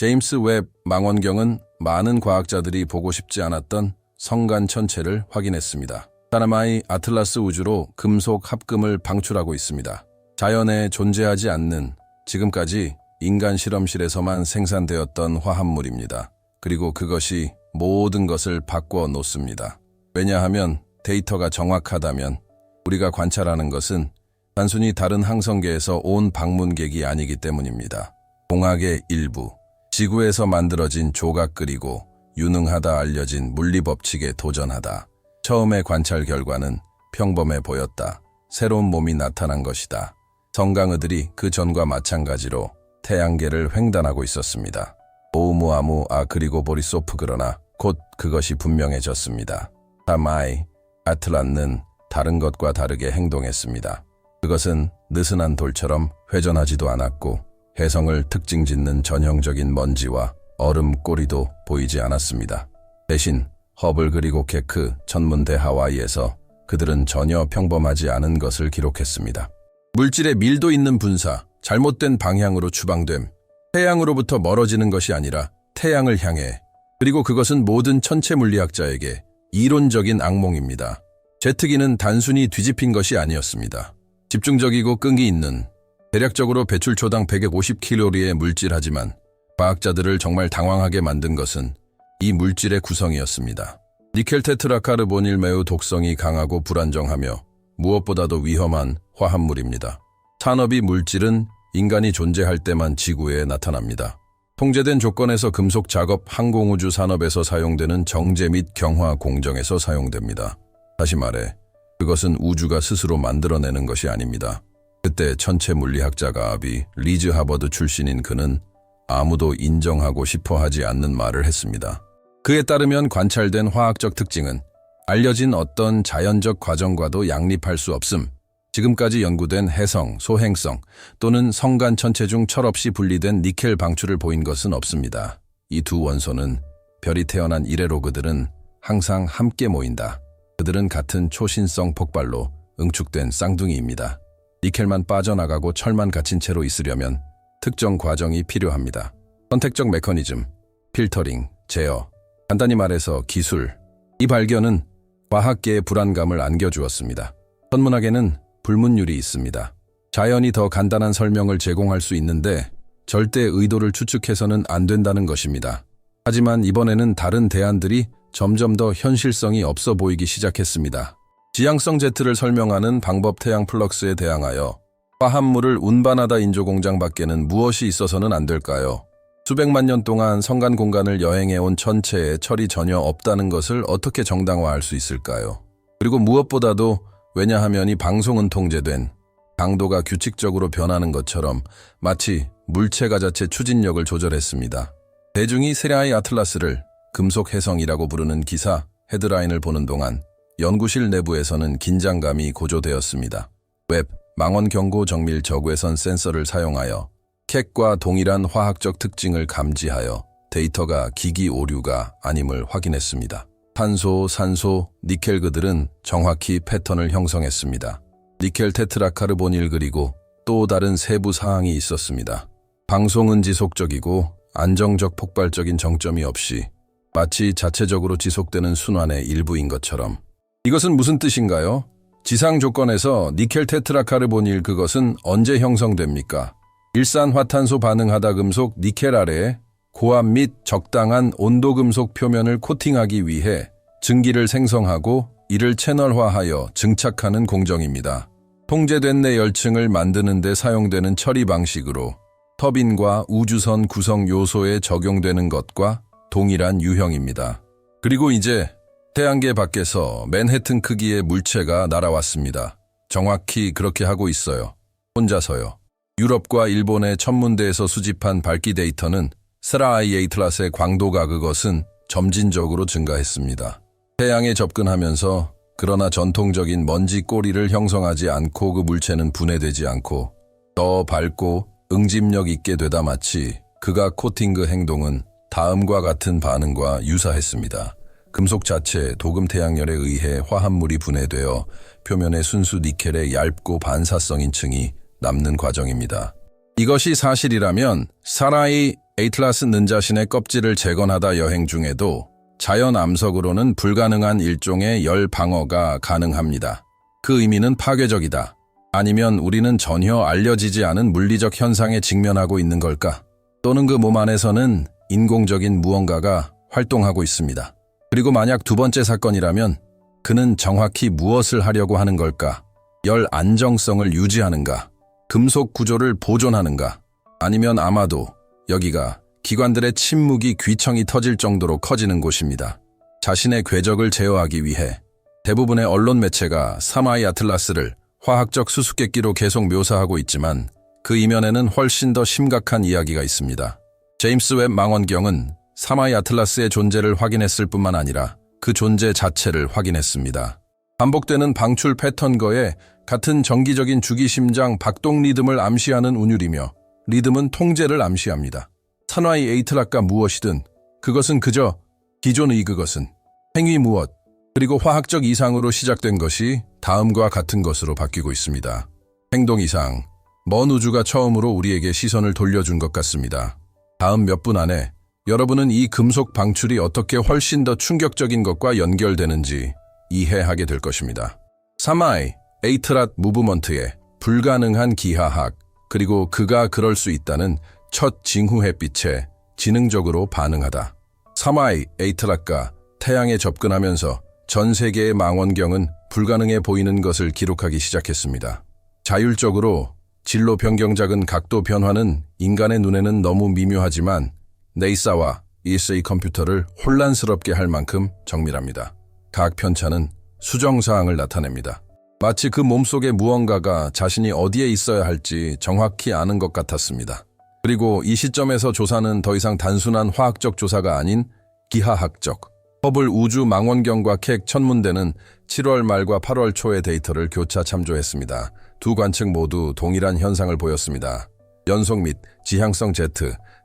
제임스 웹 망원경은 많은 과학자들이 보고 싶지 않았던 성간 천체를 확인했습니다. 사나마이 아틀라스 우주로 금속 합금을 방출하고 있습니다. 자연에 존재하지 않는 지금까지 인간 실험실에서만 생산되었던 화합물입니다. 그리고 그것이 모든 것을 바꿔 놓습니다. 왜냐하면 데이터가 정확하다면 우리가 관찰하는 것은 단순히 다른 항성계에서 온 방문객이 아니기 때문입니다. 공학의 일부, 지구에서 만들어진 조각 그리고 유능하다 알려진 물리법칙에 도전하다. 처음의 관찰 결과는 평범해 보였다. 새로운 몸이 나타난 것이다. 성강어들이 그 전과 마찬가지로 태양계를 횡단하고 있었습니다. 오umuamua 그리고 보리소프 그러나 곧 그것이 분명해졌습니다. 사마이 아틀란은 다른 것과 다르게 행동했습니다. 그것은 느슨한 돌처럼 회전하지도 않았고 해성을 특징 짓는 전형적인 먼지와 얼음 꼬리도 보이지 않았습니다. 대신 허블 그리고 케크 천문대 하와이에서 그들은 전혀 평범하지 않은 것을 기록했습니다. 물질의 밀도 있는 분사, 잘못된 방향으로 추방됨, 태양으로부터 멀어지는 것이 아니라 태양을 향해, 그리고 그것은 모든 천체 물리학자에게 이론적인 악몽입니다. 제트기는 단순히 뒤집힌 것이 아니었습니다. 집중적이고 끈기 있는, 대략적으로 배출초당 150kcal의 물질하지만 과학자들을 정말 당황하게 만든 것은 이 물질의 구성이었습니다. 니켈 테트라카르보닐 매우 독성이 강하고 불안정하며 무엇보다도 위험한 화합물입니다. 산업이 물질은 인간이 존재할 때만 지구에 나타납니다. 통제된 조건에서 금속 작업, 항공우주 산업에서 사용되는 정제 및 경화 공정에서 사용됩니다. 다시 말해, 그것은 우주가 스스로 만들어내는 것이 아닙니다. 그때 천체 물리학자가 아비 리즈 하버드 출신인 그는 아무도 인정하고 싶어 하지 않는 말을 했습니다. 그에 따르면 관찰된 화학적 특징은 알려진 어떤 자연적 과정과도 양립할 수 없음. 지금까지 연구된 해성, 소행성 또는 성간 천체 중 철없이 분리된 니켈 방출을 보인 것은 없습니다. 이 두 원소는 별이 태어난 이래로 그들은 항상 함께 모인다. 그들은 같은 초신성 폭발로 응축된 쌍둥이입니다. 니켈만 빠져나가고 철만 갇힌 채로 있으려면 특정 과정이 필요합니다. 선택적 메커니즘, 필터링, 제어, 간단히 말해서 기술. 이 발견은 과학계에 불안감을 안겨주었습니다. 천문학에는 불문율이 있습니다. 자연이 더 간단한 설명을 제공할 수 있는데 절대 의도를 추측해서는 안 된다는 것입니다. 하지만 이번에는 다른 대안들이 점점 더 현실성이 없어 보이기 시작했습니다. 지향성 제트를 설명하는 방법 태양 플럭스에 대항하여 화합물을 운반하다 인조공장 밖에는 무엇이 있어서는 안 될까요? 수백만 년 동안 성간 공간을 여행해온 천체에 철이 전혀 없다는 것을 어떻게 정당화할 수 있을까요? 그리고 무엇보다도 왜냐하면 이 방송은 통제된 강도가 규칙적으로 변하는 것처럼 마치 물체가 자체 추진력을 조절했습니다. 대중이 세라이 아틀라스를 금속 해성이라고 부르는 기사 헤드라인을 보는 동안 연구실 내부에서는 긴장감이 고조되었습니다. 웹, 망원 경고 정밀 적외선 센서를 사용하여 캣과 동일한 화학적 특징을 감지하여 데이터가 기기 오류가 아님을 확인했습니다. 탄소, 산소, 니켈 그들은 정확히 패턴을 형성했습니다. 니켈 테트라카르보닐 그리고 또 다른 세부 사항이 있었습니다. 방송은 지속적이고 안정적 폭발적인 정점이 없이 마치 자체적으로 지속되는 순환의 일부인 것처럼. 이것은 무슨 뜻인가요? 지상 조건에서 니켈 테트라카르보닐 그것은 언제 형성됩니까? 일산화탄소 반응하다 금속 니켈 아래에 고압 및 적당한 온도 금속 표면을 코팅하기 위해 증기를 생성하고 이를 채널화하여 증착하는 공정입니다. 통제된 내 열층을 만드는 데 사용되는 처리 방식으로 터빈과 우주선 구성 요소에 적용되는 것과 동일한 유형입니다. 그리고 이제 태양계 밖에서 맨해튼 크기의 물체가 날아왔습니다. 정확히 그렇게 하고 있어요. 혼자서요. 유럽과 일본의 천문대에서 수집한 밝기 데이터는 세라이 아틀라스의 광도가 그것은 점진적으로 증가했습니다. 태양에 접근하면서 그러나 전통적인 먼지 꼬리를 형성하지 않고 그 물체는 분해되지 않고 더 밝고 응집력 있게 되다 마치 그가 코팅 그 행동은 다음과 같은 반응과 유사했습니다. 금속 자체 도금 태양열에 의해 화합물이 분해되어 표면에 순수 니켈의 얇고 반사성인 층이 남는 과정입니다. 이것이 사실이라면 사라이 에이틀라스는 자신의 껍질을 재건하다 여행 중에도 자연 암석으로는 불가능한 일종의 열 방어가 가능합니다. 그 의미는 파괴적이다. 아니면 우리는 전혀 알려지지 않은 물리적 현상에 직면하고 있는 걸까? 또는 그 몸 안에서는 인공적인 무언가가 활동하고 있습니다. 그리고 만약 두 번째 사건이라면 그는 정확히 무엇을 하려고 하는 걸까? 열 안정성을 유지하는가? 금속 구조를 보존하는가? 아니면 아마도 여기가 기관들의 침묵이 귀청이 터질 정도로 커지는 곳입니다. 자신의 궤적을 제어하기 위해 대부분의 언론 매체가 사마이 아틀라스를 화학적 수수께끼로 계속 묘사하고 있지만 그 이면에는 훨씬 더 심각한 이야기가 있습니다. 제임스 웹 망원경은 사마이 아틀라스의 존재를 확인했을 뿐만 아니라 그 존재 자체를 확인했습니다. 반복되는 방출 패턴거에 같은 정기적인 주기심장 박동 리듬을 암시하는 운율이며 리듬은 통제를 암시합니다. 산화의 에이틀락과 무엇이든 그것은 그저 기존의 그것은 행위 무엇 그리고 화학적 이상으로 시작된 것이 다음과 같은 것으로 바뀌고 있습니다. 행동 이상, 먼 우주가 처음으로 우리에게 시선을 돌려준 것 같습니다. 다음 몇 분 안에 여러분은 이 금속 방출이 어떻게 훨씬 더 충격적인 것과 연결되는지 이해하게 될 것입니다. 사마이, 에이틀랏 무브먼트의 불가능한 기하학, 그리고 그가 그럴 수 있다는 첫 징후 햇빛에 지능적으로 반응하다. 사마이, 에이틀랏과 태양에 접근하면서 전 세계의 망원경은 불가능해 보이는 것을 기록하기 시작했습니다. 자율적으로 진로 변경 작은 각도 변화는 인간의 눈에는 너무 미묘하지만 네이사와 ESA 컴퓨터를 혼란스럽게 할 만큼 정밀합니다. 각 편차는 수정사항을 나타냅니다. 마치 그 몸속에 무언가가 자신이 어디에 있어야 할지 정확히 아는 것 같았습니다. 그리고 이 시점에서 조사는 더 이상 단순한 화학적 조사가 아닌 기하학적, 허블 우주 망원경과 켑 천문대는 7월 말과 8월 초의 데이터를 교차 참조했습니다. 두 관측 모두 동일한 현상을 보였습니다. 연속 및 지향성 Z,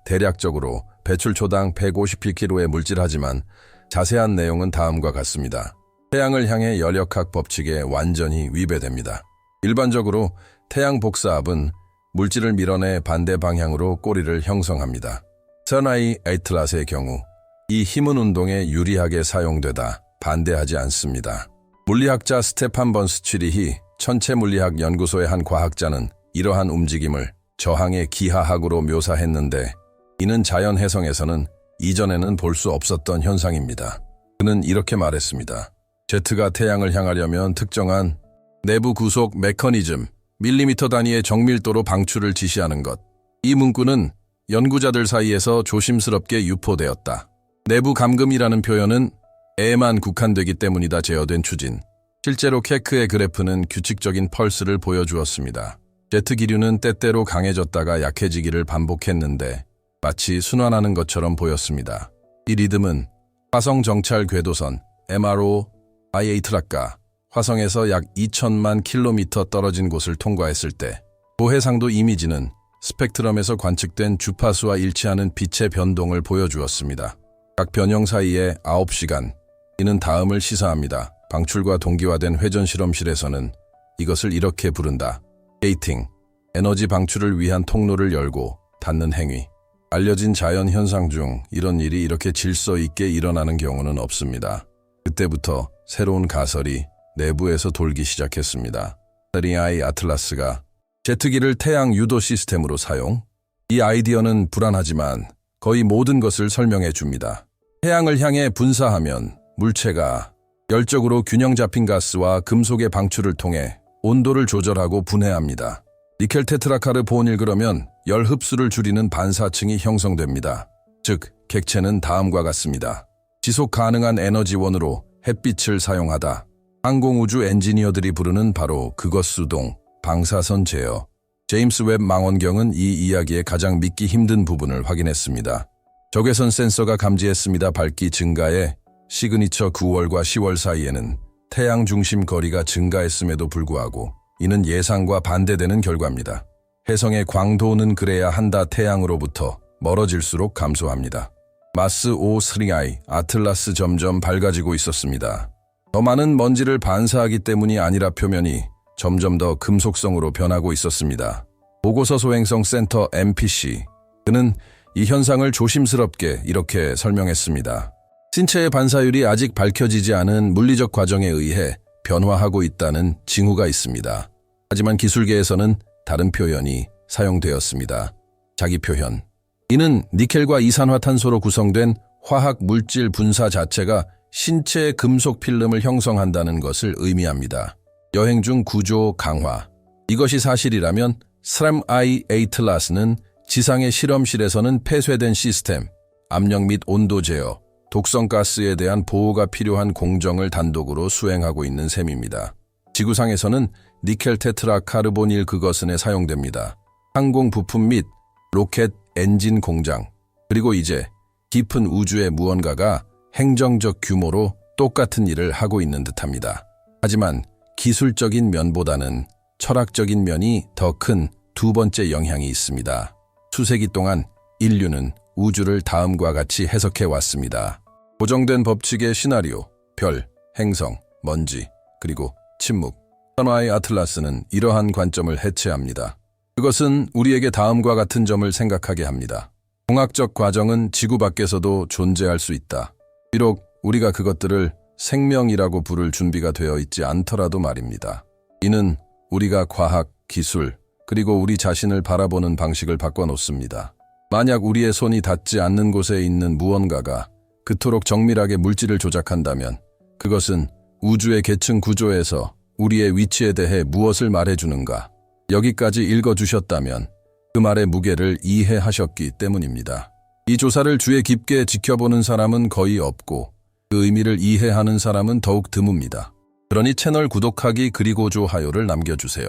대략적으로 배출 초당 151kg의 물질하지만 자세한 내용은 다음과 같습니다. 태양을 향해 열역학 법칙에 완전히 위배됩니다. 일반적으로 태양 복사압은 물질을 밀어내 반대 방향으로 꼬리를 형성합니다. 사마이 에이틀랏의 경우 이 힘은 운동에 유리하게 사용되다 반대하지 않습니다. 물리학자 스테판 번스취리히 천체물리학 연구소의 한 과학자는 이러한 움직임을 저항의 기하학으로 묘사했는데 이는 자연 해성에서는 이전에는 볼 수 없었던 현상입니다. 그는 이렇게 말했습니다. Z가 태양을 향하려면 특정한 내부 구속 메커니즘, 밀리미터 단위의 정밀도로 방출을 지시하는 것. 이 문구는 연구자들 사이에서 조심스럽게 유포되었다. 내부 감금이라는 표현은 에만 국한되기 때문이다 제어된 추진. 실제로 케크의 그래프는 규칙적인 펄스를 보여주었습니다. Z 기류는 때때로 강해졌다가 약해지기를 반복했는데 마치 순환하는 것처럼 보였습니다. 이 리듬은 화성 정찰 궤도선 MRO 에이틀락과 화성에서 약 2천만 킬로미터 떨어진 곳을 통과했을 때 고해상도 이미지는 스펙트럼에서 관측된 주파수와 일치하는 빛의 변동을 보여주었습니다. 각 변형 사이에 9시간, 이는 다음을 시사합니다. 방출과 동기화된 회전 실험실에서는 이것을 이렇게 부른다. 게이팅, 에너지 방출을 위한 통로를 열고 닫는 행위. 알려진 자연 현상 중 이런 일이 이렇게 질서 있게 일어나는 경우는 없습니다. 그때부터 새로운 가설이 내부에서 돌기 시작했습니다. 사마이 아틀라스가 제트기를 태양 유도 시스템으로 사용? 이 아이디어는 불안하지만 거의 모든 것을 설명해 줍니다. 태양을 향해 분사하면 물체가 열적으로 균형 잡힌 가스와 금속의 방출을 통해 온도를 조절하고 분해합니다. 니켈 테트라카르 본일 그러면 열 흡수를 줄이는 반사층이 형성됩니다. 즉, 객체는 다음과 같습니다. 지속 가능한 에너지원으로 햇빛을 사용하다. 항공우주 엔지니어들이 부르는 바로 그것 수동, 방사선 제어. 제임스 웹 망원경은 이 이야기의 가장 믿기 힘든 부분을 확인했습니다. 적외선 센서가 감지했습니다. 밝기 증가에 시그니처 9월과 10월 사이에는 태양 중심 거리가 증가했음에도 불구하고 이는 예상과 반대되는 결과입니다. 혜성의 광도는 그래야 한다. 태양으로부터 멀어질수록 감소합니다. 마스 O3I 아틀라스 점점 밝아지고 있었습니다. 더 많은 먼지를 반사하기 때문이 아니라 표면이 점점 더 금속성으로 변하고 있었습니다. 보고서 소행성 센터 MPC, 그는 이 현상을 조심스럽게 이렇게 설명했습니다. 신체의 반사율이 아직 밝혀지지 않은 물리적 과정에 의해 변화하고 있다는 징후가 있습니다. 하지만 기술계에서는 다른 표현이 사용되었습니다. 자기 표현. 이는 니켈과 이산화탄소로 구성된 화학 물질 분사 자체가 신체의 금속 필름을 형성한다는 것을 의미합니다. 여행 중 구조 강화. 이것이 사실이라면 SRAM-I ATLAS는 지상의 실험실에서는 폐쇄된 시스템, 압력 및 온도 제어, 독성 가스에 대한 보호가 필요한 공정을 단독으로 수행하고 있는 셈입니다. 지구상에서는 니켈 테트라 카르보닐 그것은에 사용됩니다. 항공 부품 및 로켓 엔진 공장, 그리고 이제 깊은 우주의 무언가가 행정적 규모로 똑같은 일을 하고 있는 듯합니다. 하지만 기술적인 면보다는 철학적인 면이 더 큰 두 번째 영향이 있습니다. 수세기 동안 인류는 우주를 다음과 같이 해석해 왔습니다. 고정된 법칙의 시나리오, 별, 행성, 먼지, 그리고 침묵. 선화의 아틀라스는 이러한 관점을 해체합니다. 그것은 우리에게 다음과 같은 점을 생각하게 합니다. 공학적 과정은 지구 밖에서도 존재할 수 있다. 비록 우리가 그것들을 생명이라고 부를 준비가 되어 있지 않더라도 말입니다. 이는 우리가 과학, 기술, 그리고 우리 자신을 바라보는 방식을 바꿔놓습니다. 만약 우리의 손이 닿지 않는 곳에 있는 무언가가 그토록 정밀하게 물질을 조작한다면 그것은 우주의 계층 구조에서 우리의 위치에 대해 무엇을 말해주는가? 여기까지 읽어주셨다면 그 말의 무게를 이해하셨기 때문입니다. 이 조사를 주의 깊게 지켜보는 사람은 거의 없고 그 의미를 이해하는 사람은 더욱 드뭅니다. 그러니 채널 구독하기 그리고 좋아요를 남겨주세요.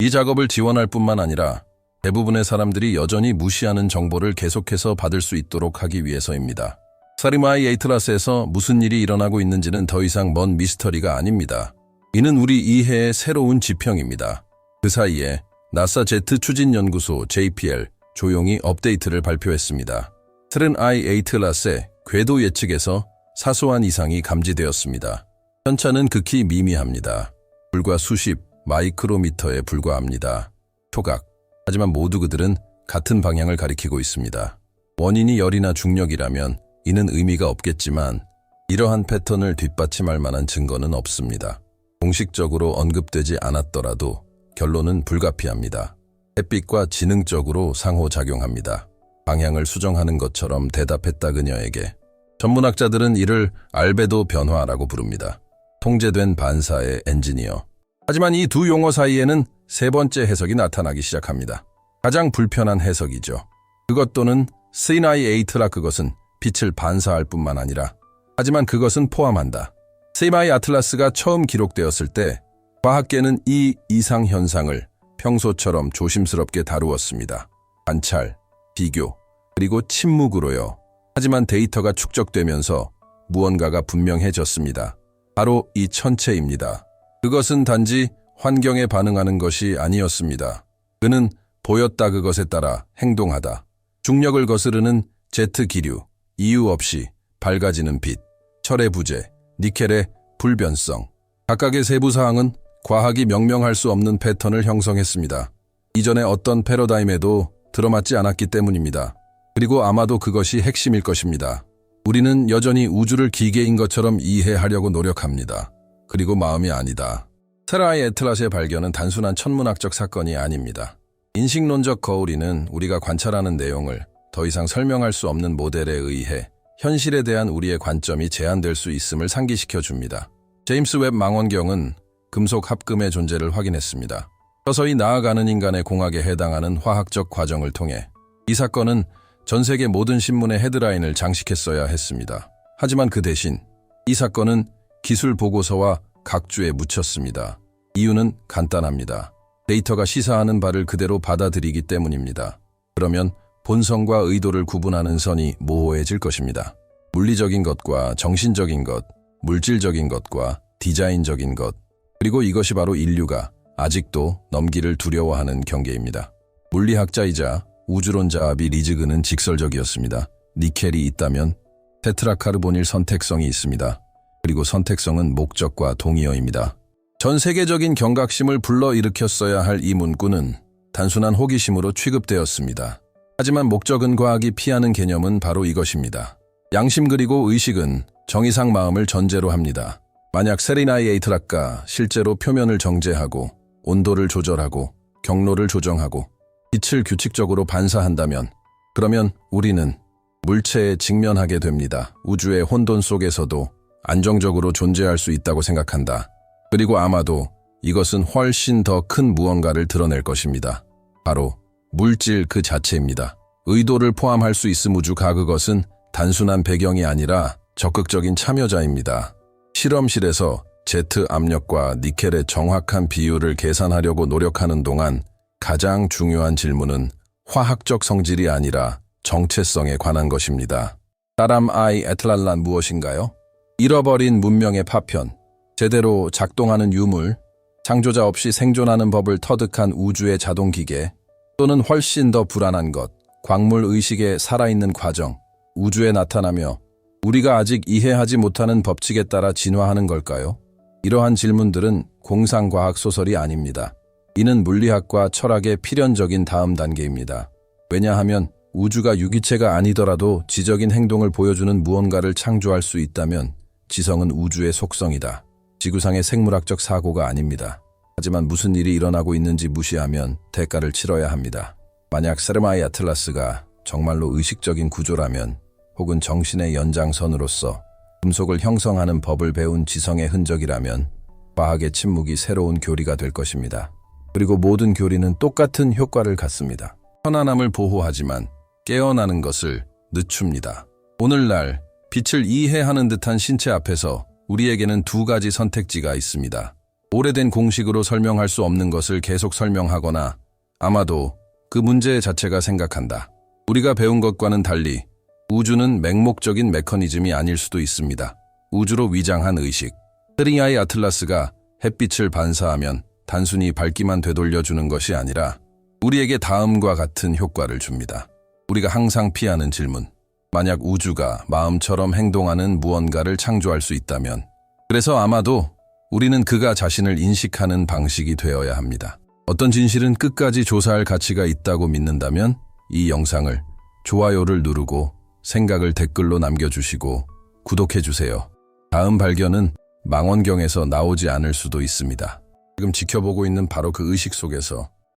이 작업을 지원할 뿐만 아니라 대부분의 사람들이 여전히 무시하는 정보를 계속해서 받을 수 있도록 하기 위해서입니다. SRAM-I ATLAS에서 무슨 일이 일어나고 있는지는 더 이상 먼 미스터리가 아닙니다. 이는 우리 이해의 새로운 지평입니다. 그 사이에 나사 제트 추진연구소 JPL 조용히 업데이트를 발표했습니다. SRAM-I ATLAS의 궤도 예측에서 사소한 이상이 감지되었습니다. 편차는 극히 미미합니다. 불과 수십 마이크로미터에 불과합니다. 토각. 하지만 모두 그들은 같은 방향을 가리키고 있습니다. 원인이 열이나 중력이라면 이는 의미가 없겠지만 이러한 패턴을 뒷받침할 만한 증거는 없습니다. 공식적으로 언급되지 않았더라도 결론은 불가피합니다. 햇빛과 지능적으로 상호작용합니다. 방향을 수정하는 것처럼 대답했다 그녀에게. 전문학자들은 이를 알베도 변화라고 부릅니다. 통제된 반사의 엔지니어. 하지만 이 두 용어 사이에는 세 번째 해석이 나타나기 시작합니다. 가장 불편한 해석이죠. 그것 또는 SRAM-I ATLAS 그것은 빛을 반사할 뿐만 아니라 하지만 그것은 포함한다. SRAM-I ATLAS가 처음 기록되었을 때 과학계는 이 이상 현상을 평소처럼 조심스럽게 다루었습니다. 관찰, 비교, 그리고 침묵으로요. 하지만 데이터가 축적되면서 무언가가 분명해졌습니다. 바로 이 천체입니다. 그것은 단지 환경에 반응하는 것이 아니었습니다. 그는 보였다 그것에 따라 행동하다. 중력을 거스르는 제트 기류, 이유 없이 밝아지는 빛, 철의 부재, 니켈의 불변성. 각각의 세부 사항은 과학이 명명할 수 없는 패턴을 형성했습니다. 이전의 어떤 패러다임에도 들어맞지 않았기 때문입니다. 그리고 아마도 그것이 핵심일 것입니다. 우리는 여전히 우주를 기계인 것처럼 이해하려고 노력합니다. 그리고 마음이 아니다. SRAM-I ATLAS의 발견은 단순한 천문학적 사건이 아닙니다. 인식론적 거울이는 우리가 관찰하는 내용을 더 이상 설명할 수 없는 모델에 의해 현실에 대한 우리의 관점이 제한될 수 있음을 상기시켜 줍니다. 제임스 웹 망원경은 금속 합금의 존재를 확인했습니다. 서서히 나아가는 인간의 공학에 해당하는 화학적 과정을 통해 이 사건은 전 세계 모든 신문의 헤드라인을 장식했어야 했습니다. 하지만 그 대신 이 사건은 기술 보고서와 각주에 묻혔습니다. 이유는 간단합니다. 데이터가 시사하는 바를 그대로 받아들이기 때문입니다. 그러면 본성과 의도를 구분하는 선이 모호해질 것입니다. 물리적인 것과 정신적인 것, 물질적인 것과 디자인적인 것, 그리고 이것이 바로 인류가 아직도 넘기를 두려워하는 경계입니다. 물리학자이자 우주론자 아비 리즈그는 직설적이었습니다. 니켈이 있다면 테트라카르보닐 선택성이 있습니다. 그리고 선택성은 목적과 동의어입니다. 전 세계적인 경각심을 불러일으켰어야 할 이 문구는 단순한 호기심으로 취급되었습니다. 하지만 목적은 과학이 피하는 개념은 바로 이것입니다. 양심 그리고 의식은 정의상 마음을 전제로 합니다. 만약 세리나이 에이트라가 실제로 표면을 정제하고 온도를 조절하고 경로를 조정하고 빛을 규칙적으로 반사한다면 그러면 우리는 물체에 직면하게 됩니다. 우주의 혼돈 속에서도 안정적으로 존재할 수 있다고 생각한다. 그리고 아마도 이것은 훨씬 더 큰 무언가를 드러낼 것입니다. 바로 물질 그 자체입니다. 의도를 포함할 수 있음 우주가 그것은 단순한 배경이 아니라 적극적인 참여자입니다. 실험실에서 제트 압력과 니켈의 정확한 비율을 계산하려고 노력하는 동안 가장 중요한 질문은 화학적 성질이 아니라 정체성에 관한 것입니다. 사람 아이 에틀랄란 무엇인가요? 잃어버린 문명의 파편, 제대로 작동하는 유물, 창조자 없이 생존하는 법을 터득한 우주의 자동기계, 또는 훨씬 더 불안한 것, 광물 의식의 살아있는 과정, 우주에 나타나며 우리가 아직 이해하지 못하는 법칙에 따라 진화하는 걸까요? 이러한 질문들은 공상과학 소설이 아닙니다. 이는 물리학과 철학의 필연적인 다음 단계입니다. 왜냐하면 우주가 유기체가 아니더라도 지적인 행동을 보여주는 무언가를 창조할 수 있다면 지성은 우주의 속성이다. 지구상의 생물학적 사고가 아닙니다. 하지만 무슨 일이 일어나고 있는지 무시하면 대가를 치러야 합니다. 만약 세르마이 아틀라스가 정말로 의식적인 구조라면 혹은 정신의 연장선으로서 금속을 형성하는 법을 배운 지성의 흔적이라면 과학의 침묵이 새로운 교리가 될 것입니다. 그리고 모든 교리는 똑같은 효과를 갖습니다. 편안함을 보호하지만 깨어나는 것을 늦춥니다. 오늘날 빛을 이해하는 듯한 신체 앞에서 우리에게는 두 가지 선택지가 있습니다. 오래된 공식으로 설명할 수 없는 것을 계속 설명하거나 아마도 그 문제 자체가 생각한다. 우리가 배운 것과는 달리 우주는 맹목적인 메커니즘이 아닐 수도 있습니다. 우주로 위장한 의식. 세리나이 아틀라스가 햇빛을 반사하면 단순히 밝기만 되돌려주는 것이 아니라 우리에게 다음과 같은 효과를 줍니다. 우리가 항상 피하는 질문. 만약 우주가 마음처럼 행동하는 무언가를 창조할 수 있다면, 그래서 아마도 우리는 그가 자신을 인식하는 방식이 되어야 합니다. 어떤 진실은 끝까지 조사할 가치가 있다고 믿는다면 이 영상을 좋아요를 누르고 생각을 댓글로 남겨주시고 구독해주세요. 다음 발견은 망원경에서 나오지 않을 수도 있습니다. 지금 지켜보고 있는 바로 그 의식 속에서